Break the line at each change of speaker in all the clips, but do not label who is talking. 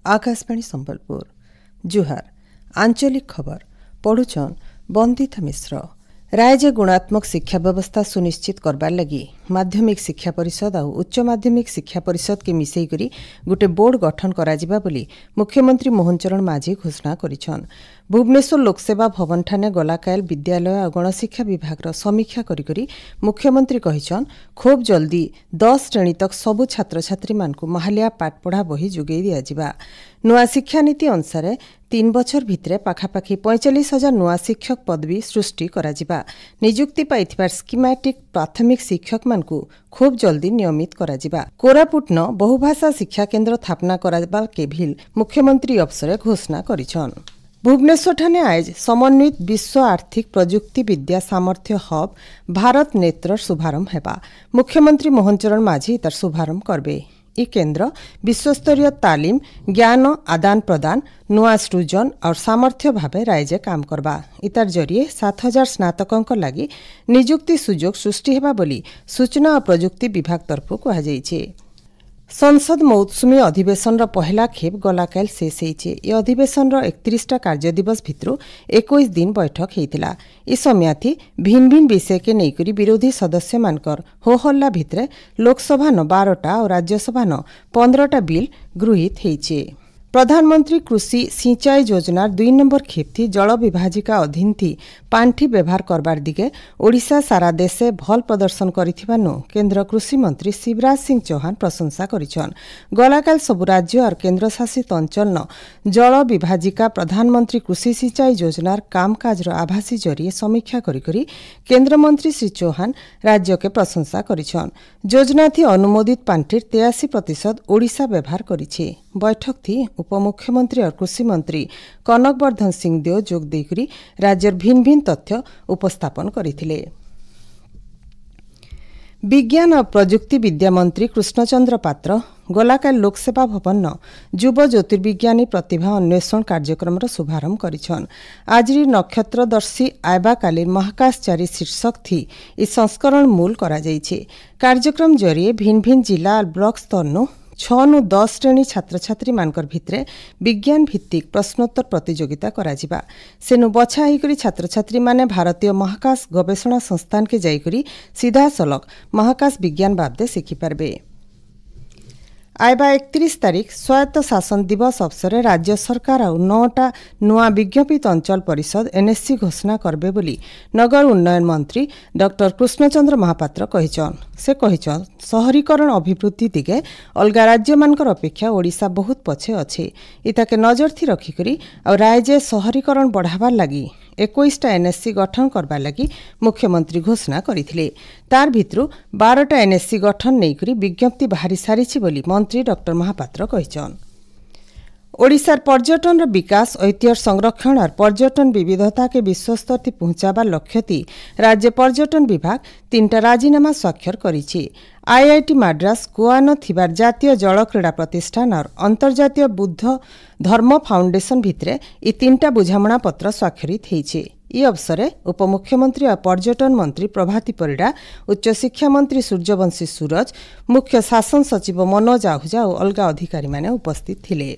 आकाशवाणी संबलपुर जुहार आंचलिक खबर पढ़ुछन बंदिता मिश्र। राज्य गुणात्मक शिक्षा व्यवस्था सुनिश्चित करबार लगी माध्यमिक शिक्षा परिषद और उच्च माध्यमिक शिक्षा परिषद के मिसई करी गोटे बोर्ड गठन कराजिबा बोली मुख्यमंत्री मोहन चरण माझी घोषणा करिछन। भुवनेश्वर लोकसेवा भवन ठाने गलाकाल विद्यालय और गणशिक्षा विभाग समीक्षा करी मुख्यमंत्री कहिछन खूब जल्दी 10 श्रेणी तक सबु छात्र छात्री मानकु महालिया पाठपढ़ा बही जोगई दियाजिबा। नुआ शिक्षा नीति अनुसार 3 बछर भितरे पाखापाखि 45,000 नुआ शिक्षक पदवी सृष्टि कराजिबा। नियुक्ति पाइथिबार स्कीमेटिक प्राथमिक शिक्षक मानकु खूब जल्दी नियमित कराजिबा। कोरापुट न बहुभाषा शिक्षा केन्द्र स्थापना कराबा के भी मुख्यमंत्री अवसर घोषणा करिछन। भुवनेश्वर ठाने आज समन्वित विश्व आर्थिक प्रजुक्ति विद्या सामर्थ्य हब भारत नेत्र शुभारंभ हेबा। मुख्यमंत्री मोहन चरण माझी तार शुभारंभ करबे। ई केन्द्र विश्वस्तरीय तालीम ज्ञान आदान प्रदान नुआ सृजन और सामर्थ्य भावे राज्य काम करबा। इतार जरिए 7,000 स्नातकों लगी नियुक्ति सुजोग सृष्टि हेबा बोली सूचना और प्रजुक्ति विभाग तरफ कहुଯାଇଛି। संसद मौसुमी अधिवेशन पहला खेप गलाकाल शेष होइछे। ए अधिवेशन 31टा कार्य दिवस भितरु 21 दिन बैठक होइतिला। ई समयाथि भिन्न भिन्न विषय के नेइकरी विरोधी सदस्य मानकर हो हल्ला भितरे लोकसभा न 12टा और राज्यसभा न 15टा बिल गृहीत होइछे। प्रधानमंत्री कृषि सिंचाई योजनार 2 नंबर खेप थी जल विभाजिका अधीन थी पांठी व्यवहार करबार दिगे ओडिशा सारा देशे भल प्रदर्शन करिथिबानु केन्द्र कृषि मंत्री शिवराज सिंह चौहान प्रशंसा करिछन। गलाकाल सबु राज्य और केन्द्र शासित अंचल न जल विभाजिका प्रधानमंत्री कृषि सिंचाई योजनार कामकाजर आभासी जरिए समीक्षा करी केन्द्र मंत्री श्री चौहान राज्य के प्रशंसा करिछन। योजना थी अनुमोदित पांठिर 83% ओडिशा व्यवहार करिछे। बैठक थी उपमुख्यमंत्री और कृषि मंत्री कनकवर्धन सिंहदेव जोग देकरी राज्यर भिन्न भिन्न तथ्य उपस्थापन करथिले। विज्ञान और प्रजुक्ति विद्या मंत्री कृष्णचंद्र पात्र गलाकाल लोकसेवा भवन न युव ज्योतिर्विज्ञानी प्रतिभा अन्वेषण कार्यक्रम शुभारंभ करिछन। आजरी नक्षत्रदर्शी आयबा कालीन महाकाशचारी शीर्षक थी इस संस्करण मूल करा जाइछे। कार्यक्रम जरिए भिन्न भिन्न जिला और ब्लॉक स्तर नु 6 नु 10 श्रेणी छात्र छात्री मानकर भितरे विज्ञान भित्तिक प्रश्नोत्तर प्रतियोगिता कराजिबा। सेनु बछा होइकरी छात्र छात्री माने भारतीय महाकाश गवेषणा संस्थान के जाइकरी सीधा सलक महाकाश विज्ञान बाबदे शिखि पारबे। आयबा 31 तारीख स्वायत्त शासन दिवस अवसर राज्य सरकार और 9टा नुआ विज्ञापित अंचल परिषद एनएससी घोषणा करबे बोली नगर उन्नयन मंत्री डॉक्टर कृष्णचंद्र महापात्र कहिछन। से कहिछन शहरीकरण अभिवृद्धि दिगे अलगा राज्य मानकर अपेक्षा ओडिशा बहुत पछे अच्छे। इताके नजर थी रखिकरी और राज्य शहरीकरण बढ़ावार लगी 21टा एनएससी गठन करबार लगी मुख्यमंत्री घोषणा करिथिले। तार भितरु 12टा एनएससी गठन नेइकरी विज्ञप्ति बाहरी सारिछि बोली मंत्री डॉक्टर महापात्र कहिछन। ओडिशार पर्यटन विकास ऐतिह्य संरक्षण और पर्यटन विविधता के विश्वस्तर थी पहुंचाबार लक्ष्य थी राज्य पर्यटन विभाग 3टा राजीनामा स्वाक्षर करिछि। आईआईटी माड्रास गोवा न थिबार जातीय जल क्रीड़ा प्रतिष्ठान और अंतर्जातीय बुद्ध धर्म फाउंडेशन भितरे ई 3टा बुझामणा पत्र स्वाक्षरित होइछे। ई अवसरे उपमुख्यमंत्री और पर्यटन मंत्री प्रभाती परिडा उच्च शिक्षा मंत्री सूर्यवंशी सूरज मुख्य शासन सचिव मनोज आहुजा और अलगा अधिकारी माने उपस्थित थिले।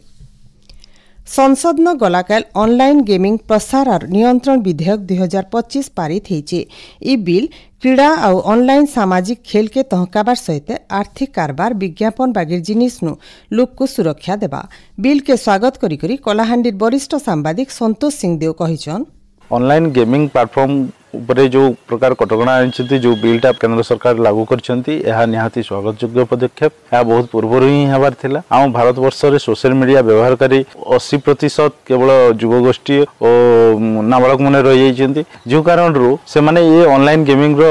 संसद न गलाकाल ऑनलाइन गेमिंग प्रसार और नियंत्रण विधेयक 2025 पारित होइछे। ई बिल क्रीड़ा और ऑनलाइन सामाजिक खेल के तहकाबार सहित आर्थिक कारबार विज्ञापन बागिर जिनिस नु लोक को सुरक्षा देबा। बिल के स्वागत करी कलाहांडी वरिष्ठ सांबादिक संतोष सिंहदेव कहिछन
ऑनलाइन गेमिंग प्लेटफॉर्म उपरे जो प्रकार कटकणा आनी जो बिलटा केंद्र सरकार लागू करहाती स्वागत योग्य पदक्षेप। यह बहुत पूर्व ही हबार थिला। आम भारत वर्ष रे सोशल मीडिया व्यवहारकारी 80% केवल युवगोष्ठी और नाबालक मैंने रही जाइछन्ति जो कारण रू से माने ये ऑनलाइन गेमिंग रो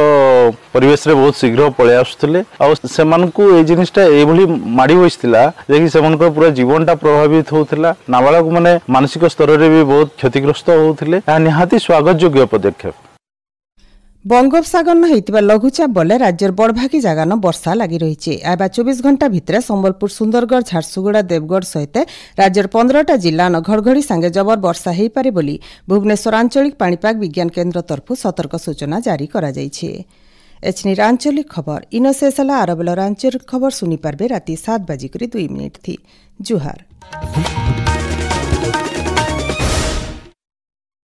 परिवेश रे बहुत शीघ्र पळे आसुतले और से मानकू ए जिनिसटा एभली माडी बसितला जे कि सेमनकर पूरा जीवनटा प्रभावित होउतला। नाबालक माने मानसिक स्तर रे भी बहुत क्षतिग्रस्त होउतले। यह निहाती स्वागत योग्य पदक्षेप।
बंगोपसागर होइतिबा लघुचाप बले राज्यर बड़भागी जगान वर्षा लगी रही। आबा 24 घंटा भितर संबलपुर, सुंदरगढ़, झारसुगुड़ा, देवगढ़ सहित राज्यर 15टा जिल्लान घड़घड़ी सांगे जबर वर्षा हेई पारे बोली भुवनेश्वर आंचलिक पाणीपाग विज्ञान केन्द्र तरफु सतर्क सूचना जारी करा जाइछे। एचनी आंचलिक खबर इन शेषला आरबलर आंचलिक खबर सुनी पारबे राति 7:02 थी। जुहार।